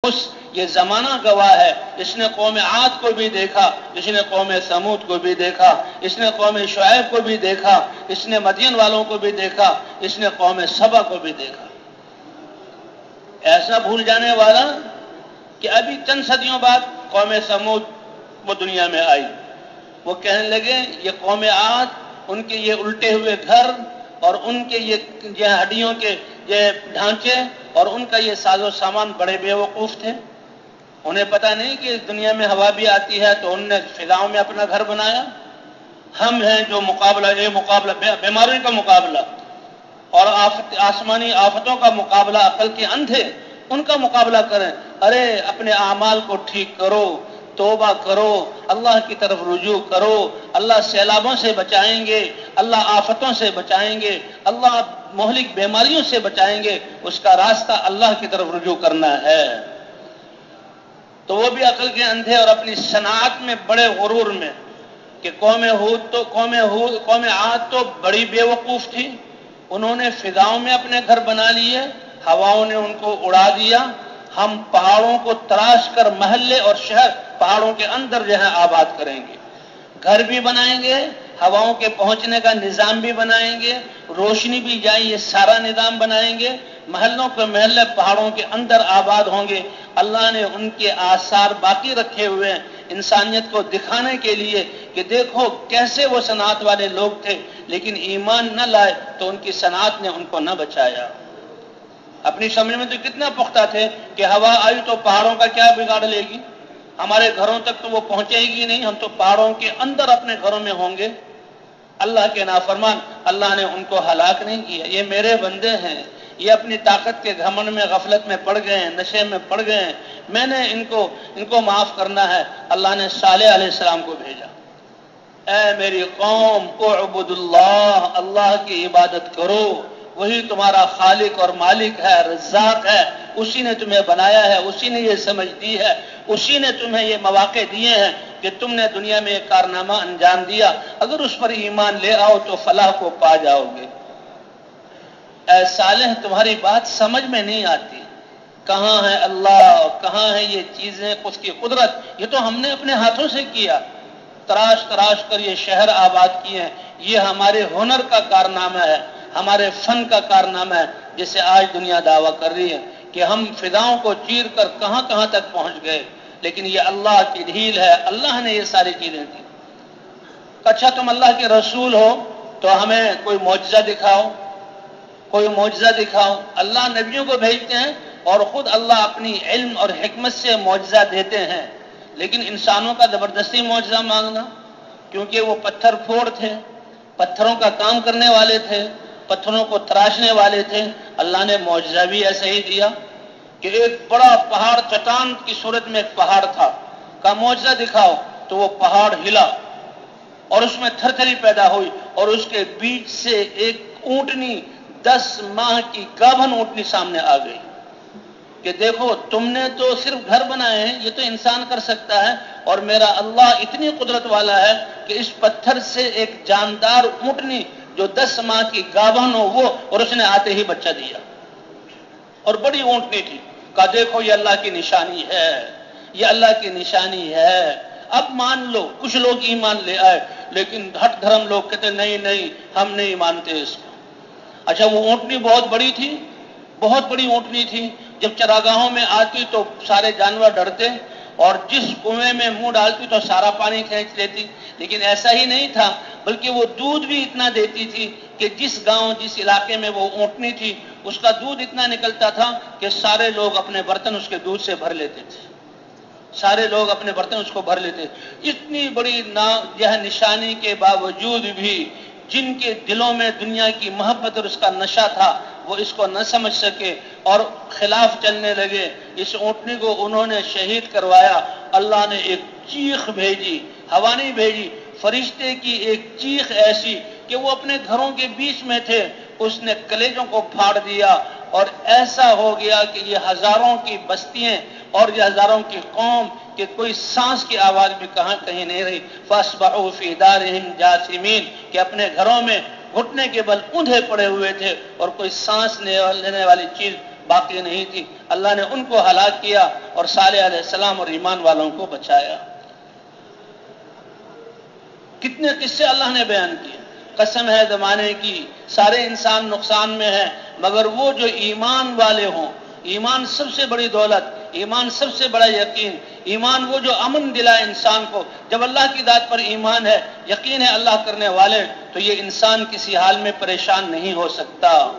یہ زمانہ گواہ ہے، اس نے قوم عاد کو بھی دیکھا، اس نے قوم سمود کو بھی دیکھا، اس نے قوم شعیب کو بھی دیکھا، اس نے مدین والوں کو بھی دیکھا، اس نے قوم سبا کو بھی دیکھا۔ ایسا بھول جانے والا کہ ابھی چند صدیوں بعد قوم سمود وہ دنیا میں آئی، وہ کہنے لگے یہ قوم عاد، ان کے یہ الٹے ہوئے گھر اور ان کے یہ ہڈیوں کے یہ ڈھانچے اور ان کا یہ ساز و سامان بڑے بیوقوف تھے۔ انہیں پتہ نہیں کہ اس دنیا میں ہوا بھی آتی ہے تو انہوں نے فضاؤں میں اپنا گھر بنایا۔ ہم ہیں جو مقابلہ بیماریوں کا مقابلہ اور آسمانی آفتوں کا مقابلہ عقل کے اندھے ان کا مقابلہ کریں۔ ارے اپنے اعمال کو ٹھیک کرو، توبہ کرو، اللہ کی طرف رجوع کرو، اللہ سیلابوں سے بچائیں گے، اللہ آفتوں سے بچائیں گے، اللہ مہلک بیماریوں سے بچائیں گے، اس کا راستہ اللہ کی طرف رجوع کرنا ہے۔ تو وہ بھی عقل کے اندھے اور اپنی صنعت میں بڑے غرور میں کہ قوم عاد تو بڑی بیوقوف تھی، انہوں نے فضاؤں میں اپنے گھر بنا لیے، ہواؤں نے ان کو اڑا دیا، ہم پہاڑوں کو تراش کر محلے اور شہر پہاڑوں کے اندر جو ہے آباد کریں گے، گھر بھی بنائیں گے، ہواؤں کے پہنچنے کا نظام بھی بنائیں گے، روشنی بھی جائے یہ سارا نظام بنائیں گے، محلوں کے محلے پہاڑوں کے اندر آباد ہوں گے۔ اللہ نے ان کے آثار باقی رکھے ہوئے ہیں انسانیت کو دکھانے کے لیے کہ دیکھو کیسے وہ صنعت والے لوگ تھے، لیکن ایمان نہ لائے تو ان کی صنعت نے ان کو نہ بچایا۔ اپنی سمجھ میں تو کتنا پختہ تھے کہ ہوا آئی تو پہاڑوں کا کیا بگاڑ لے گی، ہمارے گھروں تک تو وہ پہنچے گی نہیں، ہم تو پہاڑوں کے اندر اپنے گھروں میں ہوں گے۔ اللہ کے نافرمان، اللہ نے ان کو ہلاک نہیں کیا۔ یہ میرے بندے ہیں، یہ اپنی طاقت کے گھمنڈ میں غفلت میں پڑ گئے ہیں، نشے میں پڑ گئے ہیں، میں نے ان کو معاف کرنا ہے۔ اللہ نے صالح علیہ السلام کو بھیجا، اے میری قوم اعبدوا اللہ، اللہ کی عبادت کرو، وہی تمہارا خالق اور مالک ہے، رزاق ہے، اسی نے تمہیں بنایا ہے، اسی نے یہ سمجھ دی ہے، اسی نے تمہیں یہ مواقع دیے ہیں کہ تم نے دنیا میں ایک کارنامہ انجام دیا، اگر اس پر ایمان لے آؤ تو فلاح کو پا جاؤ گے۔ اے صالح تمہاری بات سمجھ میں نہیں آتی، کہاں ہے اللہ، کہاں ہے یہ چیزیں، اس کی قدرت، یہ تو ہم نے اپنے ہاتھوں سے کیا، تراش تراش کر یہ شہر آباد کیے ہیں، یہ ہمارے ہنر کا کارنامہ ہے، ہمارے فن کا کارنامہ ہے، جسے آج دنیا دعویٰ کر رہی ہے کہ ہم فضاؤں کو چیر کر کہاں کہاں تک پہنچ گئے، لیکن یہ اللہ کی ڈھیل ہے، اللہ نے یہ ساری چیزیں دی۔ اچھا تم اللہ کے رسول ہو تو ہمیں کوئی معجزہ دکھاؤ، کوئی معجزہ دکھاؤ۔ اللہ نبیوں کو بھیجتے ہیں اور خود اللہ اپنی علم اور حکمت سے معجزہ دیتے ہیں، لیکن انسانوں کا زبردستی معجزہ مانگنا، کیونکہ وہ پتھر پھوڑ تھے، پتھروں کا کام کرنے والے تھے، پتھروں کو تراشنے والے تھے، اللہ نے معجزہ بھی ایسا ہی دیا کہ ایک بڑا پہاڑ، چٹان کی صورت میں ایک پہاڑ تھا، کا معجزہ دکھاؤ تو وہ پہاڑ ہلا اور اس میں تھر تھری پیدا ہوئی اور اس کے بیچ سے ایک اونٹنی، 10 ماہ کی گابھن اونٹنی سامنے آ گئی کہ دیکھو تم نے تو صرف گھر بنائے ہیں، یہ تو انسان کر سکتا ہے، اور میرا اللہ اتنی قدرت والا ہے کہ اس پتھر سے ایک جاندار اونٹنی جو 10 ماہ کی گابھن ہو وہ، اور اس نے آتے ہی بچہ دیا، اور بڑی اونٹنی تھی، کہا دیکھو یہ اللہ کی نشانی ہے، یہ اللہ کی نشانی ہے، اب مان لو۔ کچھ لوگ ایمان لے آئے، لیکن ہٹ دھرم لوگ کہتے نہیں ہم نہیں مانتے اس کو۔ اچھا وہ اونٹنی بہت بڑی تھی، بہت بڑی اونٹنی تھی، جب چراگاہوں میں آتی تو سارے جانور ڈرتے اور جس کنویں میں منہ ڈالتی تو سارا پانی کھینچ لیتی، لیکن ایسا ہی نہیں تھا، بلکہ وہ دودھ بھی اتنا دیتی تھی کہ جس گاؤں جس علاقے میں وہ اونٹنی تھی اس کا دودھ اتنا نکلتا تھا کہ سارے لوگ اپنے برتن اس کے دودھ سے بھر لیتے تھے، سارے لوگ اپنے برتن اس کو بھر لیتے۔ اتنی بڑی نشانی کے باوجود بھی جن کے دلوں میں دنیا کی محبت اور اس کا نشہ تھا وہ اس کو نہ سمجھ سکے اور خلاف چلنے لگے۔ اس اونٹنی کو انہوں نے شہید کروایا، اللہ نے ایک چیخ بھیجی، ہوا نہیں بھیجی، فرشتے کی ایک چیخ ایسی کہ وہ اپنے گھروں کے بیچ میں تھے، اس نے کلیجوں کو پھاڑ دیا اور ایسا ہو گیا کہ یہ ہزاروں کی بستیاں اور یہ ہزاروں کی قوم کہ کوئی سانس کی آواز بھی کہیں نہیں رہی۔ فَأَصْبَحُوا فِي دَارِهِمْ جَاثِمِينَ کہ اپنے گھروں میں گھٹنے کے بل اوندھے پڑے ہوئے تھے اور کوئی سانس لینے والی چیز باقی نہیں تھی، اللہ نے ان کو ہلاک کیا اور صالح علیہ السلام اور ایمان والوں کو بچایا۔ کتنے قصے اللہ نے بیان کیے۔ قسم ہے زمانے کی، سارے انسان نقصان میں ہیں، مگر وہ جو ایمان والے ہوں، ایمان سب سے بڑی دولت، ایمان سب سے بڑا یقین، ایمان وہ جو امن دلائے انسان کو۔ جب اللہ کی ذات پر ایمان ہے، یقین ہے اللہ کرنے والے، تو یہ انسان کسی حال میں پریشان نہیں ہو سکتا۔